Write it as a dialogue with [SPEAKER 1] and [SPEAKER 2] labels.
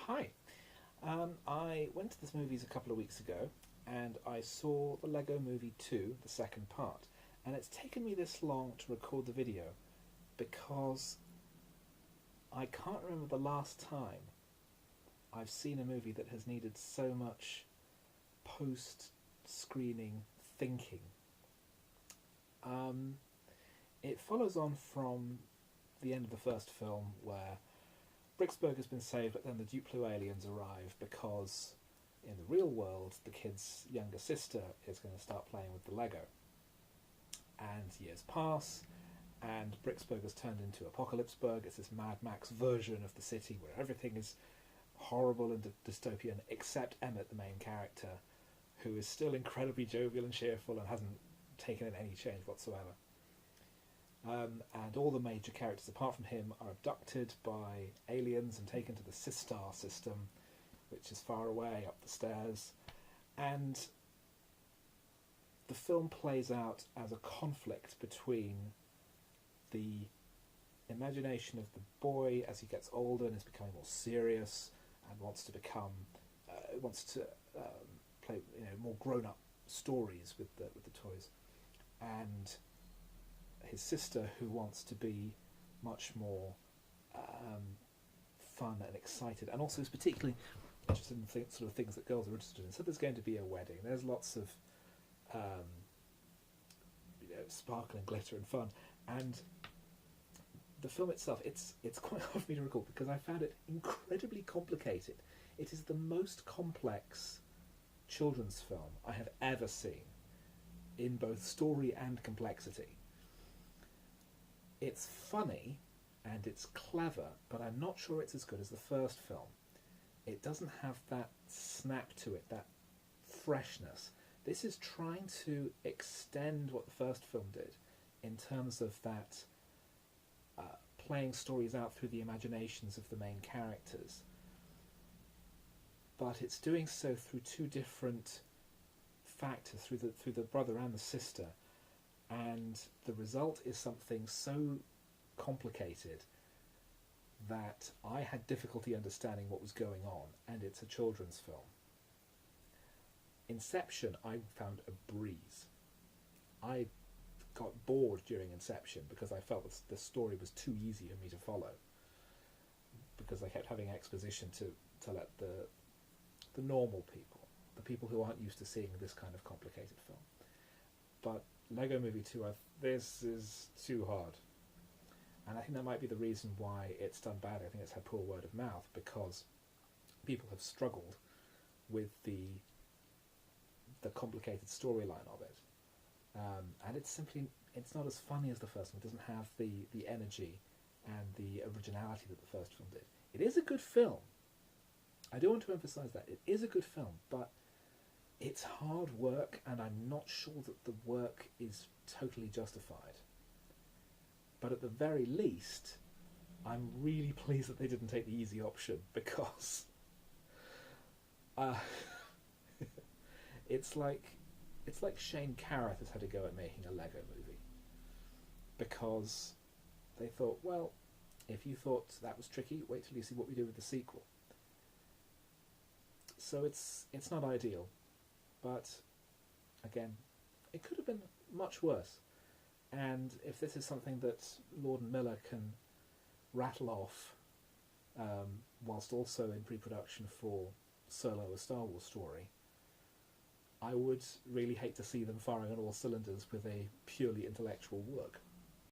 [SPEAKER 1] Hi. I went to the movies a couple of weeks ago and I saw the Lego Movie 2, the second part. And it's taken me this long to record the video because I can't remember the last time I've seen a movie that has needed so much post-screening thinking. It follows on from the end of the first film where Bricksburg has been saved, but then the Duplo aliens arrive because in the real world the kid's younger sister is going to start playing with the Lego. And years pass, and Bricksburg has turned into Apocalypseburg. It's this Mad Max version of the city where everything is horrible and dystopian, except Emmett, the main character, who is still incredibly jovial and cheerful and hasn't taken in any change whatsoever. And all the major characters apart from him are abducted by aliens and taken to the Sistar system, which is far away up the stairs. And the film plays out as a conflict between the imagination of the boy as he gets older and is becoming more serious and wants to play more grown-up stories with the toys, and his sister, who wants to be much more fun and excited, and also is particularly interested in sort of things that girls are interested in. So there's going to be a wedding. There's lots of sparkle and glitter and fun. And the film itself, it's quite hard for me to recall because I found it incredibly complicated. It is the most complex children's film I have ever seen, in both story and complexity. It's funny and it's clever, but I'm not sure it's as good as the first film. It doesn't have that snap to it, that freshness. This is trying to extend what the first film did in terms of that playing stories out through the imaginations of the main characters. But it's doing so through two different factors, through the brother and the sister. And the result is something so complicated that I had difficulty understanding what was going on, and it's a children's film. Inception I found a breeze. I got bored during Inception because I felt that the story was too easy for me to follow, because I kept having exposition to let the normal people, the people who aren't used to seeing this kind of complicated film. But Lego Movie 2, this is too hard. And I think that might be the reason why it's done badly. I think it's had poor word of mouth because people have struggled with the complicated storyline of it. And it's not as funny as the first one. It doesn't have the energy and the originality that the first film did. It is a good film. I do want to emphasise that. It is a good film, but it's hard work, and I'm not sure that the work is totally justified. But at the very least, I'm really pleased that they didn't take the easy option, because it's like Shane Carruth has had to go at making a Lego movie, because they thought, well, if you thought that was tricky, wait till you see what we do with the sequel. So it's not ideal. But again, it could have been much worse. And if this is something that Lord and Miller can rattle off, whilst also in pre-production for Solo, a Star Wars story, I would really hate to see them firing on all cylinders with a purely intellectual work.